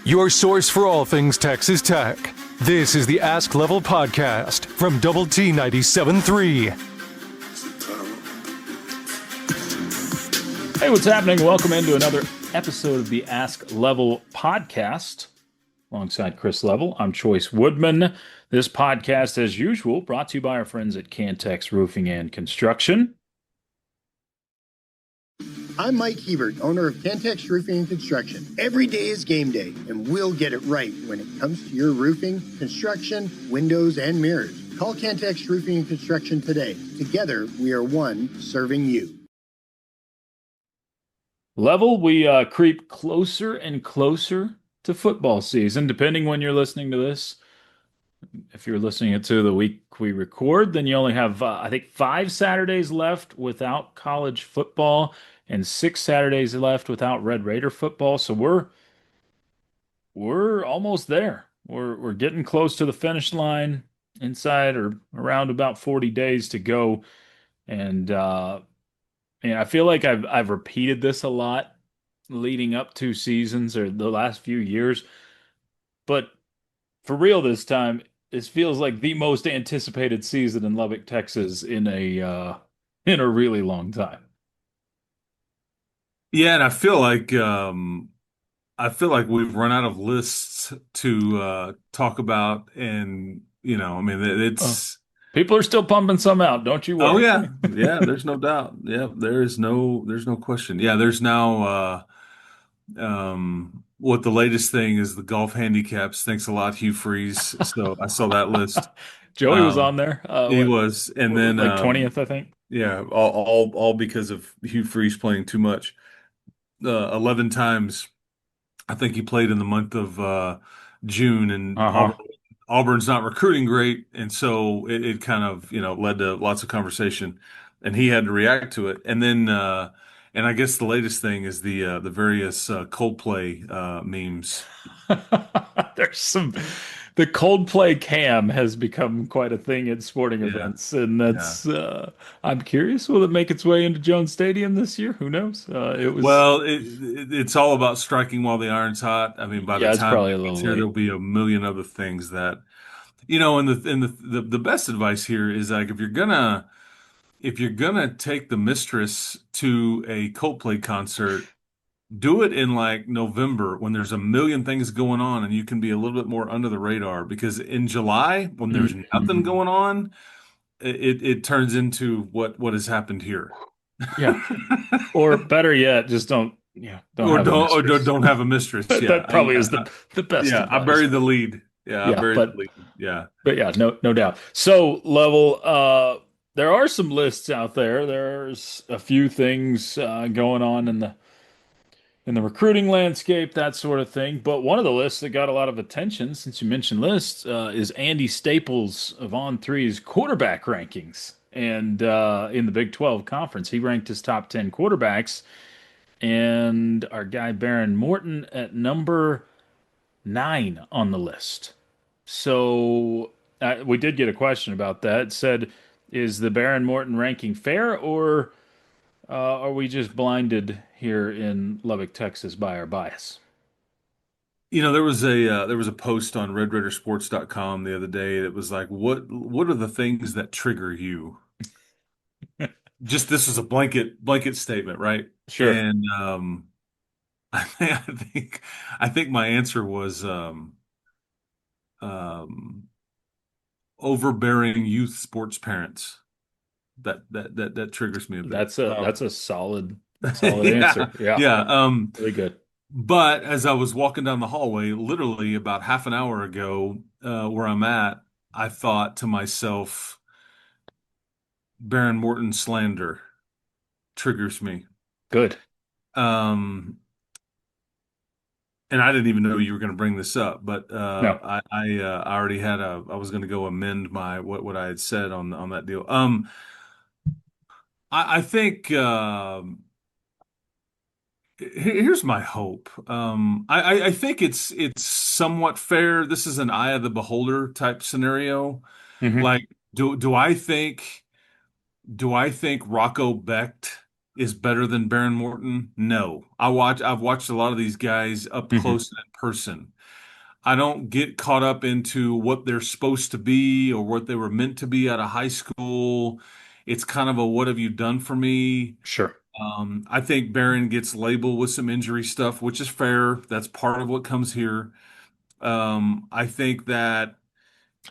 Your source for all things Texas Tech. This is the Ask Level podcast from Double T 97.3. Hey, what's happening? Welcome into another episode of the Ask Level podcast. Alongside Chris Level, I'm Chois Woodman. This podcast, as usual, brought to you by our friends at Cantex Roofing and Construction. I'm Mike Hebert, owner of Cantex Roofing and Construction. Every day is game day, and we'll get it right when it comes to your roofing, construction, windows, and mirrors. Call Cantex Roofing and Construction today. Together, we are one serving you. Level, we creep closer and closer to football season, depending when you're listening to this. If you're listening to the week we record, then you only have, I think, 5 Saturdays left without college football and 6 Saturdays left without Red Raider football. So we're almost there. We're getting close to the finish line, inside or around about 40 days to go. And I feel like I've repeated this a lot leading up to seasons or the last few years. But for real this time, this feels like the most anticipated season in Lubbock, Texas in a really long time. Yeah, and I feel like we've run out of lists to talk about, and it's People are still pumping some out, don't you worry. oh yeah, yeah. There's no doubt. Yeah, there's no question. Yeah, there's now what the latest thing is the golf handicaps. Thanks a lot, Hugh Freeze. So I saw that list. Joey was on there. He was, and then like 20th, I think. yeah, all because of Hugh Freeze playing too much. 11 times. I think he played in the month of June, and Auburn's not recruiting great, and so it kind of led to lots of conversation, and he had to react to it. And then and I guess the latest thing is the various Coldplay memes. There's the Coldplay cam has become quite a thing at sporting events, and that's I'm curious, will it make its way into Jones Stadium this year? Who knows? It's all about striking while the iron's hot. I mean, by the it's time probably a it little gets here, late. there'll be a million other things that and the best advice here is, like, if you're gonna take the mistress to a Coldplay concert, do it in like November when there's a million things going on and you can be a little bit more under the radar, because in July, when there's nothing going on, it turns into what has happened here. Yeah. Or better yet, just don't don't have a mistress. Yeah. That probably is the best Yeah, I advice. buried the lead. Yeah, I buried but the lead. Yeah. But yeah, no doubt. So, Level, there are some lists out there. There's a few things going on in the recruiting landscape, that sort of thing. But one of the lists that got a lot of attention, since you mentioned lists, is Andy Staples of On3's quarterback rankings. And in the Big 12 conference, he ranked his top 10 quarterbacks. And our guy Behren Morton at number 9 on the list. So we did get a question about that. It said, is the Behren Morton ranking fair, or are we just blinded here in Lubbock, Texas by our bias? There was a post on RedRaidersports.com the other day that was like, what are the things that trigger you? Just, this was a blanket statement, right? Sure. And I think my answer was overbearing youth sports parents. That triggers me a bit. That's a solid Yeah, answer. Yeah. yeah. Really good. But as I was walking down the hallway, literally about half an hour ago, where I'm at, I thought to myself, Behren Morton slander triggers me. Good. And I didn't even know you were going to bring this up, but No. I already I was going to go amend my what I had said on that deal. I think here's my hope. I think it's somewhat fair. This is an eye of the beholder type scenario. Mhm. Like, do I think Rocco Becht is better than Behren Morton? No. I've watched a lot of these guys up Hmm. close and in person. I don't get caught up into what they're supposed to be or what they were meant to be out of high school. It's kind of a what have you done for me? Sure. I think Barron gets labeled with some injury stuff, which is fair. That's part of what comes here. I think that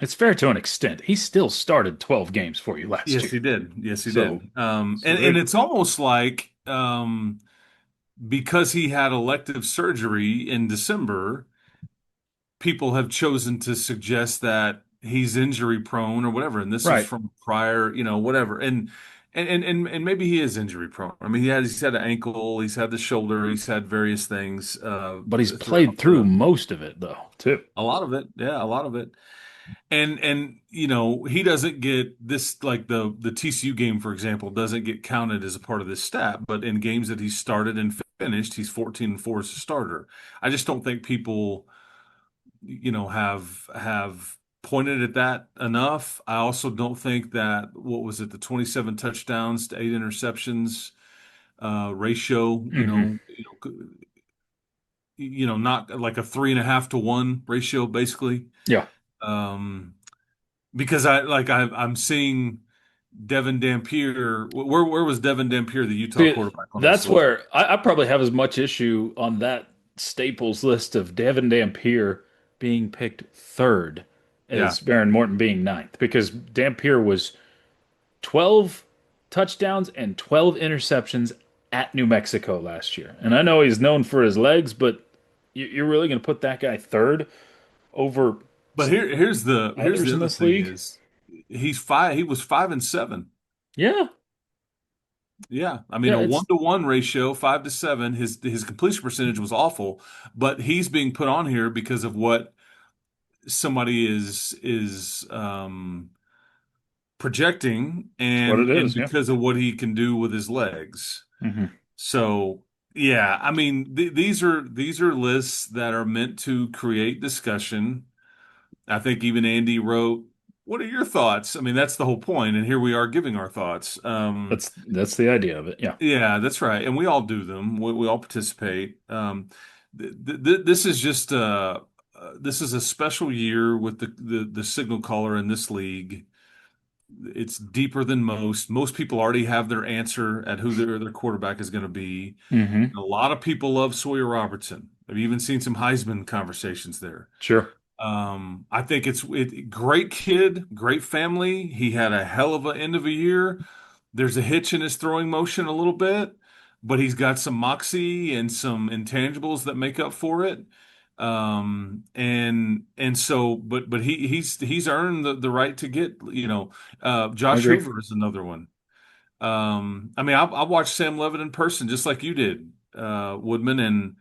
It's fair to an extent. He still started 12 games for you last yes, year. he did. Yes, he did. So, And it's almost like because he had elective surgery in December, people have chosen to suggest that he's injury prone or whatever. And this is right. from prior, whatever. And maybe he is injury prone. I mean, he's had an ankle, he's had the shoulder, he's had various things But he's played throughout through most of it, though, too. a lot of it. Yeah, a lot of it. And he doesn't get this like the TCU game, for example, doesn't get counted as a part of this stat, but in games that he started and finished, he's 14-4 as a starter. I just don't think people have pointed at that enough. I also don't think that what was it, the 27 touchdowns to 8 interceptions ratio, Hmm. not like a 3.5 to 1 ratio, basically. Yeah. Um, because I'm seeing Devin Dampier. Where was Devin Dampier, the Utah See, quarterback, on this that's list? where I probably have as much issue on that Staples list of Devin Dampier being picked third Yeah, as Behren Morton being ninth, because Dampier was 12 touchdowns and 12 interceptions at New Mexico last year. And I know he's known for his legs, but you're really going to put that guy third over but here's the others in other this thing league? is he was 5-7. Yeah. Yeah, I mean Yeah, a one it's to one ratio, 5-7. His completion percentage was awful, but he's being put on here because of what somebody is projecting it's what it and is. Yeah. because of what he can do with his legs. Hmm. So yeah, I mean these are lists that are meant to create discussion. I think even Andy wrote, "What are your thoughts?" I mean that's the whole point, and here we are giving our thoughts. That's the idea of it. Yeah. Yeah, that's right, and we all do them. We all participate. This is just this is a special year with the signal caller in this league. It's deeper than most. Most people already have their answer at who their quarterback is going to be. Hmm. A lot of people love Sawyer Robertson. I've even seen some Heisman conversations there. Sure. I think great kid, great family. He had a hell of an end of a year. There's a hitch in his throwing motion a little bit, but he's got some moxie and some intangibles that make up for it. And so, but he's earned the right to get, I Josh agree. Hoover is another one. I mean, I watched Sam Levitt in person just like you did, Woodman, and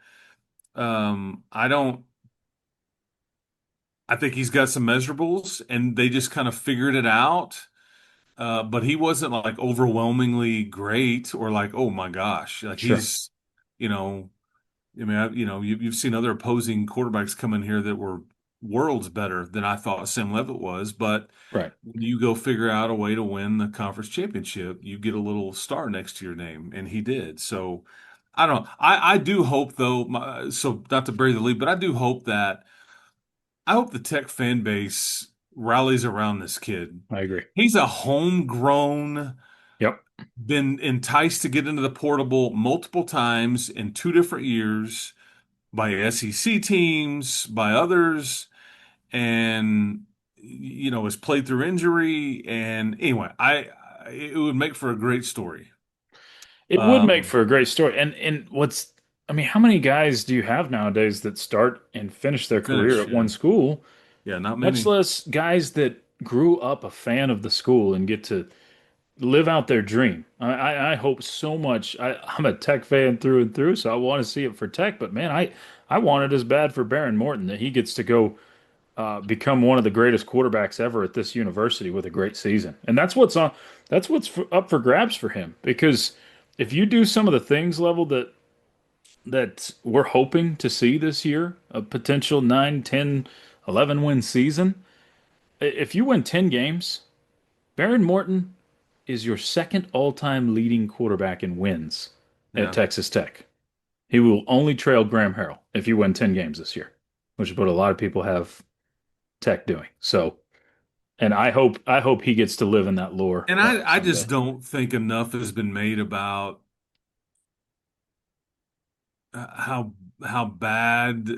I don't. I think he's got some measurables, and they just kind of figured it out. But he wasn't like overwhelmingly great or like, oh my gosh, like Sure. you know, I mean, you've seen other opposing quarterbacks come in here that were worlds better than I thought Sam Levitt was. But Right. when you go figure out a way to win the conference championship, you get a little star next to your name, and he did. So I don't know. I do hope though, so not to bury the lead, but I hope the Tech fan base rallies around this kid. I agree. He's a homegrown, Yep. been enticed to get into the portable multiple times in 2 different years by SEC teams, by others, and has played through injury. And anyway, it would make for a great story. It would make Um, for a great story. And I mean, how many guys do you have nowadays that start and finish their career Finish, at yeah, one school, yeah, not much many. less guys that grew up a fan of the school and get to live out their dream? I hope so much. I'm a Tech fan through and through, so I want to see it for Tech. But man, I want it as bad for Behren Morton that he gets to go become one of the greatest quarterbacks ever at this university with a great season. And up for grabs for him, because if you do some of the things level that we're hoping to see this year, a potential 9, 10, 11 win season, if you win 10 games, Behren Morton is your second all-time leading quarterback in wins at Yeah. Texas Tech. He will only trail Graham Harrell if you win 10 games this year, which is what a lot of people have Tech doing. So, and I hope he gets to live in that lore And I just someday. don't think enough has been made about how bad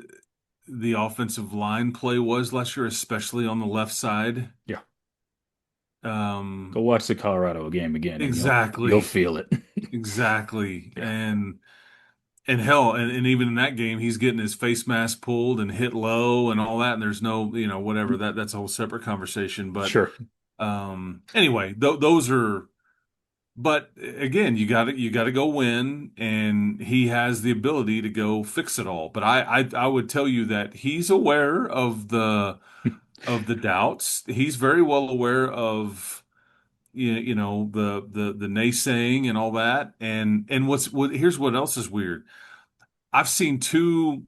the offensive line play was last year, especially on the left side. Yeah. Go Um, watch the Colorado game again and you'll exactly, feel it. exactly. Yeah. And hell, and even in that game, he's getting his face mask pulled and hit low and all that, and there's no, whatever, that's a whole separate conversation. But Sure. anyway, th those are. But again, you got to go win, and he has the ability to go fix it all. But I would tell you that he's aware of the doubts. He's very well aware of the naysaying and all that. And here's what else is weird. I've seen two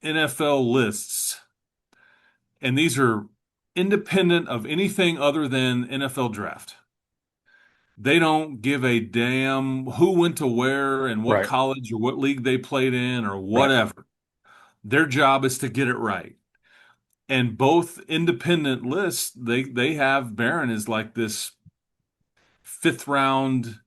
NFL lists, and these are independent of anything other than NFL draft. They don't give a damn who went to where and what Right. college or what league they played in or Right. whatever. Their job is to get it right. And both independent lists, they have Behren as like this fifth round,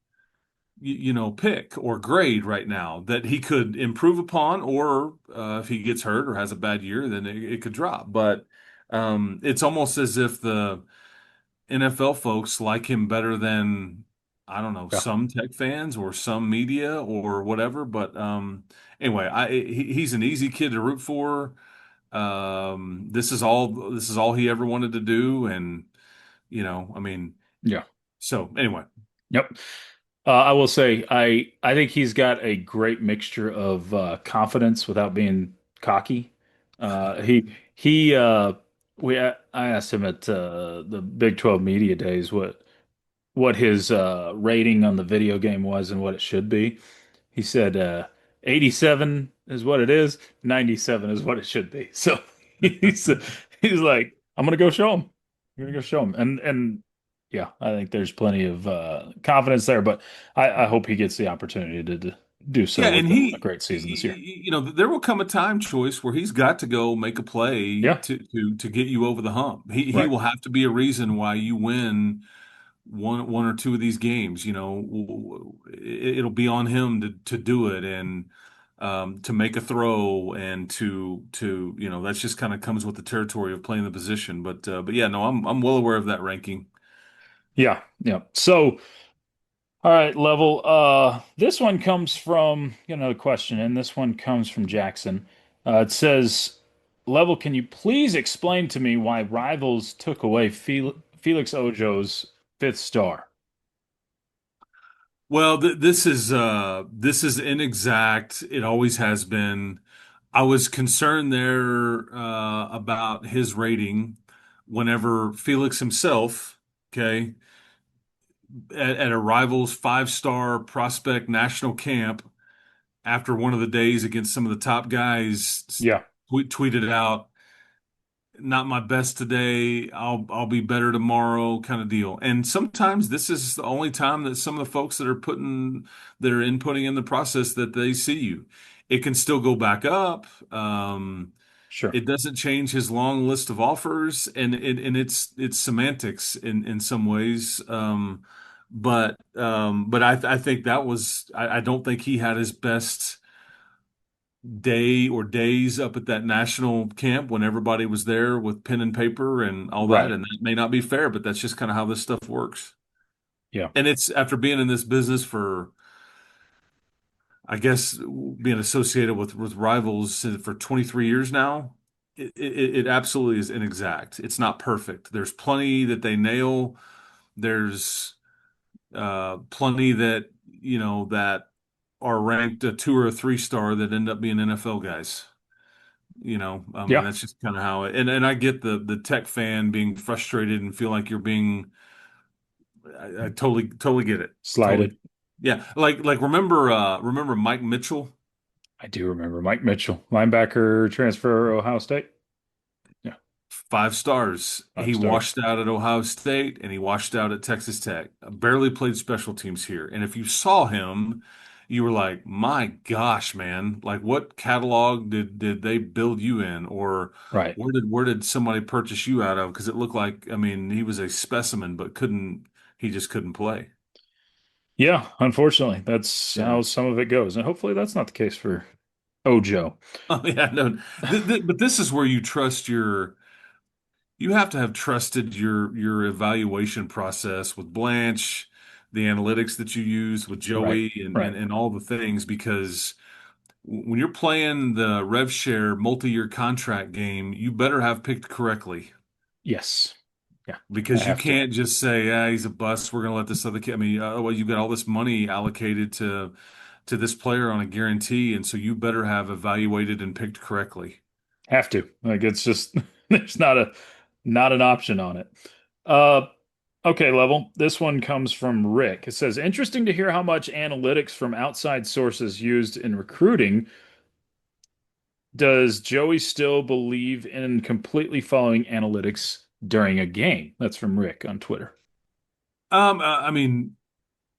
pick or grade right now that he could improve upon, or if he gets hurt or has a bad year, then it could drop. But it's almost as if the NFL folks like him better than, I don't know, Yeah. some Tech fans or some media or whatever. But anyway, he's an easy kid to root for. This is all he ever wanted to do, and I mean, Yeah. so anyway, Yep. I will say I think he's got a great mixture of confidence without being cocky. He I asked him at the Big 12 Media Days what his rating on the video game was and what it should be. He said 87 is what it is, 97 is what it should be. So he's he's like, I'm gonna go show him. I'm gonna go show him. And yeah, I think there's plenty of confidence there, but I hope he gets the opportunity to do yeah, so and with a great season this year. there will come a time, Choice, where he's got to go make a play Yeah, to get you over the hump. He right. will have to be a reason why you win one or two of these games. It'll be on him to do it, and to make a throw, and to that's just kind of comes with the territory of playing the position. But yeah, no, I'm well aware of that ranking. Yeah, yeah. So all right, Level. This one comes from, another question, and this one comes from Jackson. It says, Level, can you please explain to me why Rivals took away Felix Ojo's fifth star? Well, this is inexact. It always has been. I was concerned there about his rating whenever Felix himself, okay, at a Rivals five-star prospect national camp after one of the days against some of the top guys, Yeah, tweeted out, "Not my best today. I'll be better tomorrow," kind of deal. And sometimes this is the only time that some of the folks that are inputting in the process that they see you. It can still go back up. sure. It doesn't change his long list of offers, and it's semantics in some ways. But I think that was I don't think he had his best day or days up at that national camp when everybody was there with pen and paper and all that. Right. And that may not be fair, but that's just kind of how this stuff works. Yeah. And it's after being in this business for, I guess, being associated with Rivals for 23 years now. It absolutely is inexact. It's not perfect. There's plenty that they nail. There's plenty that are ranked a two or a three star that end up being NFL guys. I mean, Yeah. that's just kind of how it, and I get the Tech fan being frustrated and feel like you're being, I totally get it. Totally. Slighted. Yeah. Like remember Mike Mitchell? I do remember Mike Mitchell, linebacker transfer Ohio State. Yeah. 5 stars. Five He stars. washed out at Ohio State and he washed out at Texas Tech. Barely played special teams here. And if you saw him, you were like, "My gosh, man! Like, what catalog did they build you in, or Right. where did somebody purchase you out of?" Because it looked like, I mean, he was a specimen, but he just couldn't play. Yeah, unfortunately, that's Yeah. how some of it goes. And hopefully that's not the case for Ojo. Oh yeah, no. But this is where you have to have trusted your evaluation process with Blanche, the analytics that you use with Right. Joey, and Right. and all the things, because when you're playing the rev share multi-year contract game, you better have picked correctly, Yes. Yeah. I because you have to. can't just say, "Yeah, he's a bust. We're going to let this other kid." I mean, otherwise you've got all this money allocated to this player on a guarantee, and so you better have evaluated and picked correctly. Have to. Like it's just there's not an option on it. Uh okay, level. This one comes from Rick. It says, interesting to hear how much analytics from outside sources used in recruiting. Does Joey still believe in completely following analytics during a game? That's from Rick on Twitter. I mean,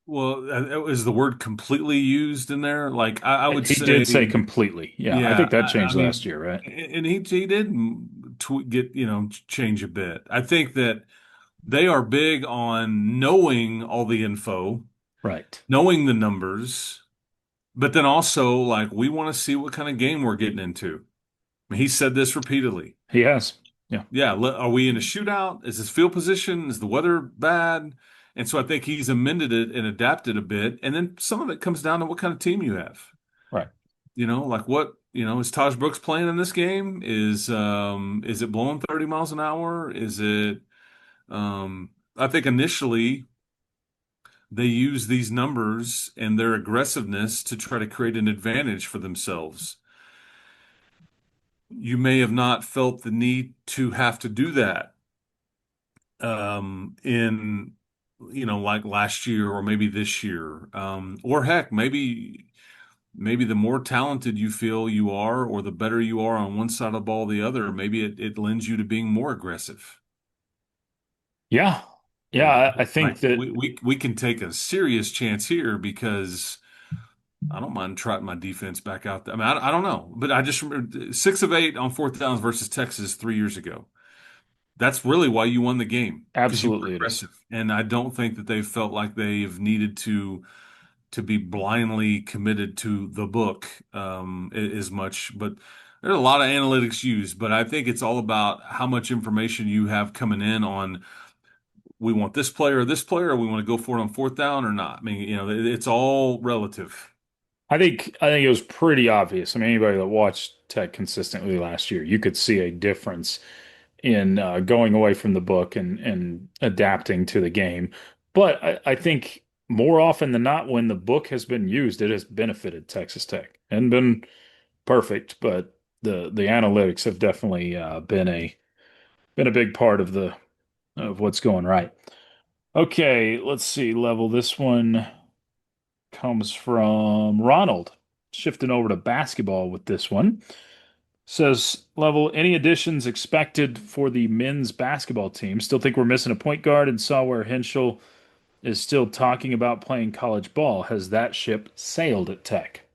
well, is the word completely used in there? Like, I would He say, did say completely. Yeah, I yeah. think that I changed last mean, year, right? and he did get, change a bit. I think that they are big on knowing all the info, Right. knowing the numbers, but then also like we want to see what kind of game we're getting into. I mean, he said this repeatedly. He has. Yeah. Yeah, are we in a shootout? Is this field position? Is the weather bad? And so I think he's amended it and adapted a bit. And then some of it comes down to what kind of team you have. Right. Like is Taj Brooks playing in this game? Is it blowing 30 miles an hour? Is it I think initially they use these numbers and their aggressiveness to try to create an advantage for themselves. You may have not felt the need to have to do that in like last year or maybe this year, or heck, maybe the more talented you feel you are, or the better you are on one side of the ball, the other, maybe it lends you to being more aggressive. Yeah. Yeah. Like I think like that we can take a serious chance here, because I don't mind trotting my defense back out there. I mean, I don't know, but I just remember 6 of 8 on fourth downs versus Texas 3 years ago. That's really why you won the game, because you were absolutely it is. aggressive. And I don't think that they felt like they've needed to be blindly committed to the book as much. But there's a lot of analytics used, but I think it's all about how much information you have coming in on, we want this player, or we want to go for it on fourth down or not. I mean, it's all relative. I think it was pretty obvious. I mean, anybody that watched Tech consistently last year, you could see a difference in going away from the book and adapting to the game. But I think more often than not, when the book has been used, it has benefited Texas Tech and been perfect. But the analytics have definitely been a big part of the of what's going right. Okay, let's see. Level this one comes from Ronald. Shifting over to basketball with this one. Says, Level, any additions expected for the men's basketball team? Still think we're missing a point guard and saw where Henschel is still talking about playing college ball. Has that ship sailed at Tech?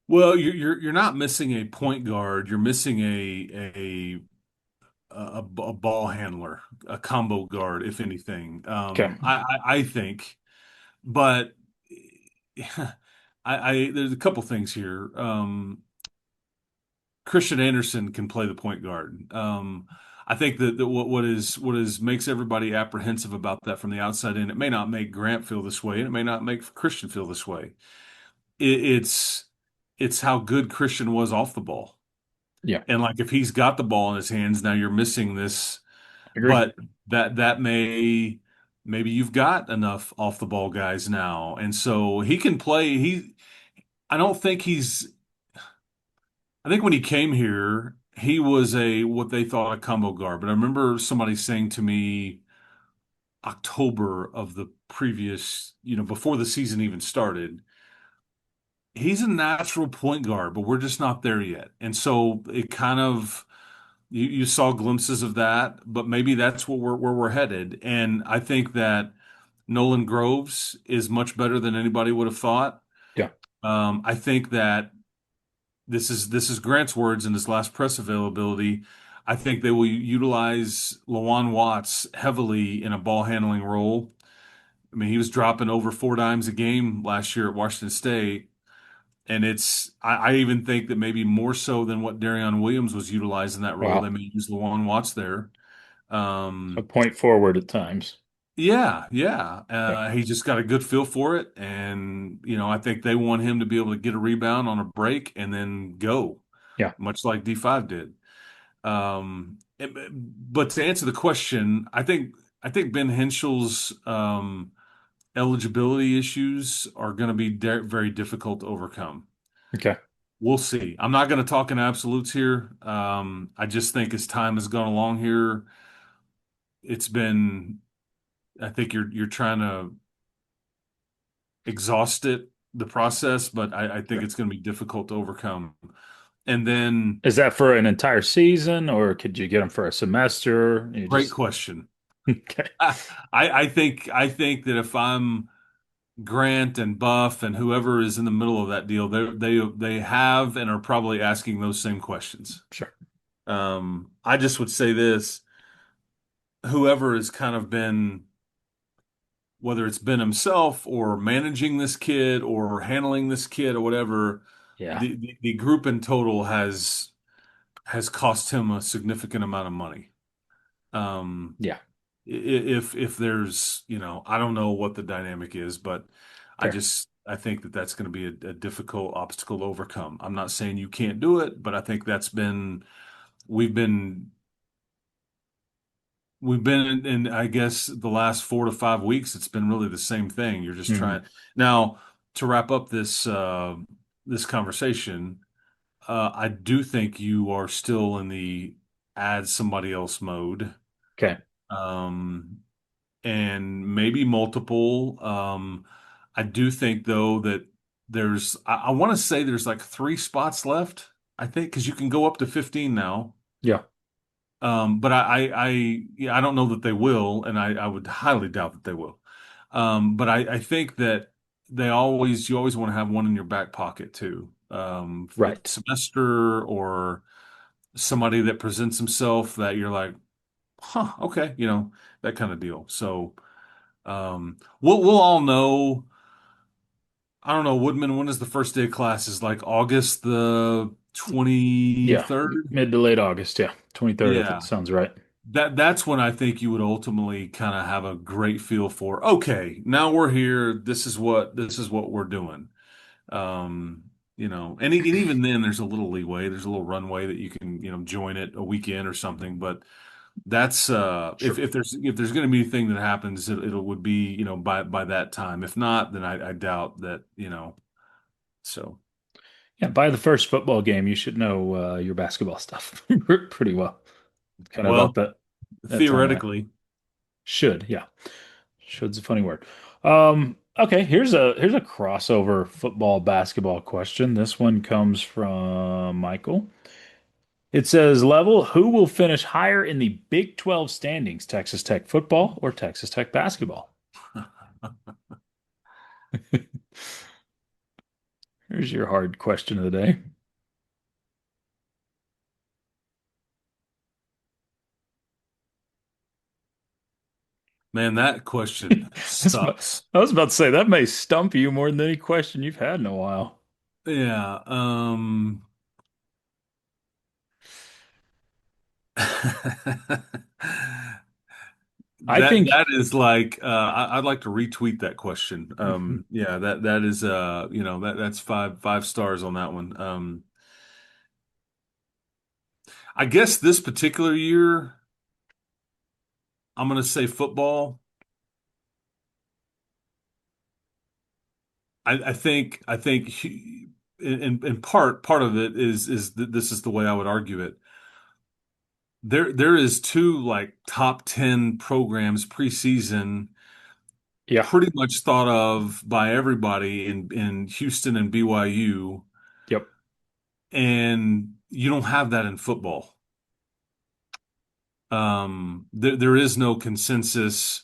Well, you're not missing a point guard. You're missing a ball handler, a combo guard, if anything. Okay. I think, but there's a couple things here. Christian Anderson can play the point guard. I think that what is makes everybody apprehensive about that from the outside in. It may not make Grant feel this way, and it may not make Christian feel this way. It's how good Christian was off the ball. Yeah, And like if he's got the ball in his hands, now you're missing this, agree. but that maybe you've got enough off the ball guys now. And so he can play. I don't think I think when he came here, he was what they thought a combo guard. But I remember somebody saying to me October of the previous, before the season even started, he's a natural point guard, but we're just not there yet. And so it kind of You saw glimpses of that, but maybe that's where we're headed. And I think that Nolan Groves is much better than anybody would have thought. Yeah. I think that this is Grant's words in his last press availability. I think they will utilize Lawan Watts heavily in a ball handling role. I mean, he was dropping over 4 dimes a game last year at Washington State. And I even think that maybe more so than what Darion Williams was utilized in that role, they Wow. may use Lawan Watts there. A Um, point forward at times. yeah, yeah. Yeah. He just got a good feel for it. And, I think they want him to be able to get a rebound on a break and then go, Yeah. much like D5 did. But to answer the question, I think Ben Henschel's eligibility issues are going to be very difficult to overcome. Okay. We'll see. I'm not going to talk in absolutes here. I just think as time has gone along here, it's been. I think you're trying to exhaust the process, but I think Sure. it's going to be difficult to overcome. And then, Is that for an entire season, or could you get them for a semester? You great just question. okay. I think that if I'm Grant and Buff and whoever is in the middle of that deal, they have and are probably asking those same questions. Sure. I just would say this: whoever has kind of been, whether it's been himself or managing this kid or handling this kid or whatever, Yeah. the group in total has cost him a significant amount of money. Um, Yeah. if there's, I don't know what the dynamic is, but Fair. I think that that's going to be a difficult obstacle to overcome. I'm not saying you can't do it, but I think we've been in, I guess, the last 4 to 5 weeks, it's been really the same thing. You're just Mhm. trying now to wrap up this conversation. I do think you are still in the add somebody else mode. Okay. Um, and maybe multiple. I do think though that I want to say there's like 3 spots left. I think because you can go up to 15 now. Yeah. But yeah, I don't know that they will, and I would highly doubt that they will. But I think that you always want to have one in your back pocket too. For Right. semester or somebody that presents himself that you're like, huh, okay, that kind of deal. So, we'll all know. I don't know, Woodman, when is the first day of class? Is like August the Yeah. 23rd? Mid to late August. Yeah. 23rd, if it Yeah. sounds right. That's when I think you would ultimately kind of have a great feel for, okay, now we're here. This is what we're doing. And even then there's a little leeway. There's a little runway that you can, join it a weekend or something. But that's if Sure. if there's going to be anything that happens, it would be, by that time. If not, then I doubt that, so Yeah. By the first football game, you should know your basketball stuff pretty well. Kind of about well, that time of night. theoretically. Should. Yeah. Should's a funny word. Okay, here's a crossover football basketball question. This one comes from Michael. It says, Level, who will finish higher in the Big 12 standings, Texas Tech football or Texas Tech basketball? Here's your hard question of the day. Man, that question That's about, sucks. I was about to say that may stump you more than any question you've had in a while. Yeah. I think That is like, I'd like to retweet that question. Yeah, that is, that's five stars on that one. I guess this particular year, I'm gonna say football. I think in part of it is that this is the way I would argue it. There is two like top 10 programs preseason yeah, pretty much thought of by everybody in Houston and BYU, yep, and you don't have that in football. there is no consensus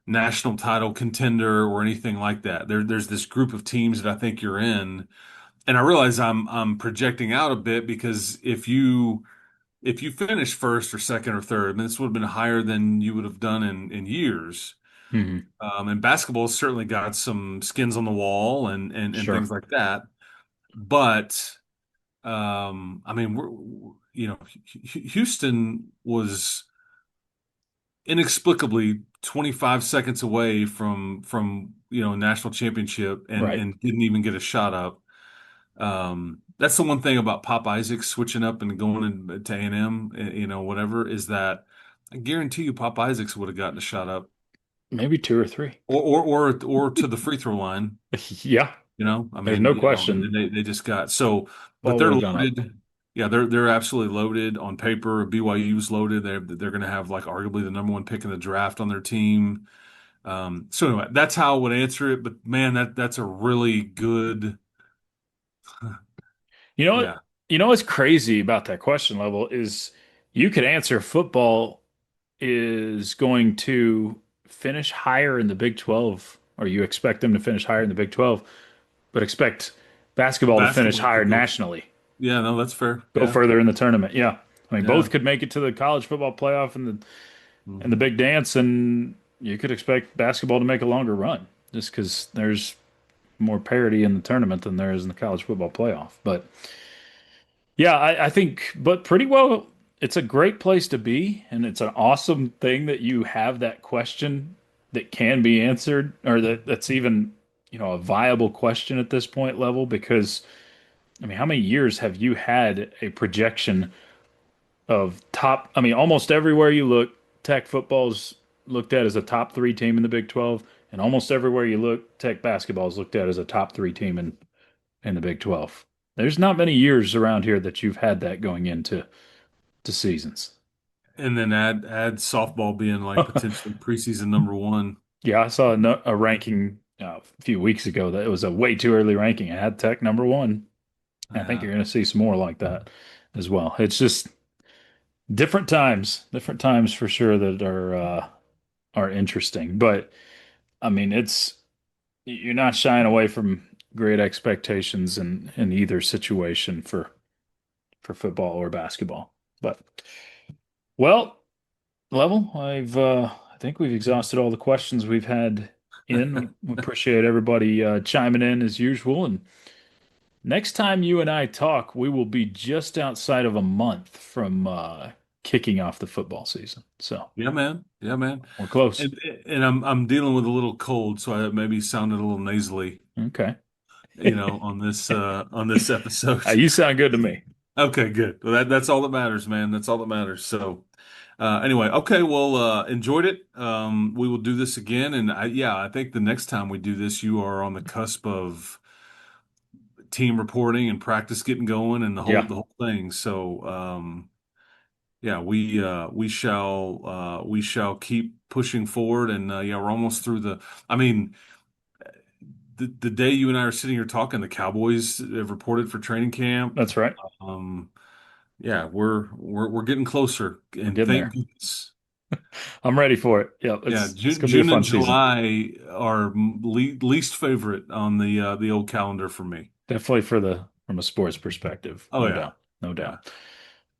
national title contender or anything like that. There's this group of teams that I think you're in, and I realize I'm projecting out a bit because if you finish first or second or third, I mean, this would have been higher than you would have done in years. Hmm. And basketball's certainly got some skins on the wall and Sure. things like that. But I mean, Houston was inexplicably 25 seconds away from national championship and Right. and didn't even get a shot up. That's the one thing about Pop Isaacs switching up and going to A&M, whatever, is that I guarantee you Pop Isaacs would have gotten a shot up Maybe two or three. or to the free throw line. Yeah. I There's mean, no question. they just got so, but Ball would they're have gone up. loaded. Yeah, they're absolutely loaded on paper. BYU's loaded. They're going to have like arguably the number one pick in the draft on their team. So anyway, that's how I would answer it. But man, that's a really good, You know what? yeah, You know what's crazy about that question level is you could answer football is going to finish higher in the Big 12, or you expect them to finish higher in the Big 12, but expect basketball to finish basketball higher could go. nationally, Yeah, no, that's fair. go Yeah, further in the tournament. Yeah. I mean, yeah. both could make it to the college football playoff and the Hmm. big dance, and you could expect basketball to make a longer run just because there's more parity in the tournament than there is in the college football playoff. But yeah, I think, but pretty well, it's a great place to be, and it's an awesome thing that you have that question that can be answered, or that's even, a viable question at this point level, because I mean, how many years have you had a projection of top? I mean, almost everywhere you look, Tech football's looked at as a top three team in the Big 12, and almost everywhere you look, Tech basketball is looked at as a top three team in the Big 12. There's not many years around here that you've had that going into to seasons. And then add softball being like potentially preseason number one. Yeah, I saw a ranking a few weeks ago that it was a way too early ranking. It had Tech number one. I think Yeah. you're going to see some more like that as well. It's just different times for sure that are interesting. But I mean, it's you're not shying away from great expectations in either situation for football or basketball. But well, Level, I think we've exhausted all the questions we've had in. We appreciate everybody chiming in as usual. And next time you and I talk, we will be just outside of a month from kicking off the football season. So Yeah, man. Yeah, man. we're close. And I'm dealing with a little cold, so I maybe sounded a little nasally, Okay. on this episode. You sound good to me. Okay, good. Well, that's all that matters, man. That's all that matters. So, anyway, okay, well, enjoyed it. We will do this again, and I think the next time we do this, you are on the cusp of team reporting and practice getting going and the whole Yeah, the whole thing. So, yeah, we shall keep pushing forward, and yeah, we're almost through the. I mean, the day you and I are sitting here talking, the Cowboys have reported for training camp. that's right. Um, yeah, we're getting closer, We're and getting thank there. goodness. I'm ready for it. Yeah, Yeah, it's June, gonna be a June and fun season. July are least favorite on the old calendar for me. Definitely from a sports perspective, Oh no yeah, doubt, no yeah. doubt.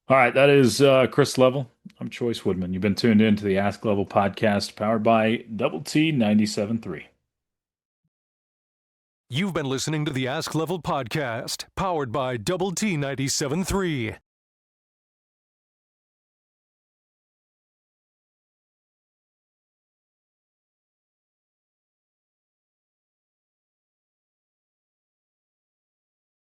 All right, that is Chris Level. I'm Choice Woodman. You've been tuned in to the Ask Level podcast powered by Double T 97.3. You've been listening to the Ask Level podcast, powered by Double T 97.3.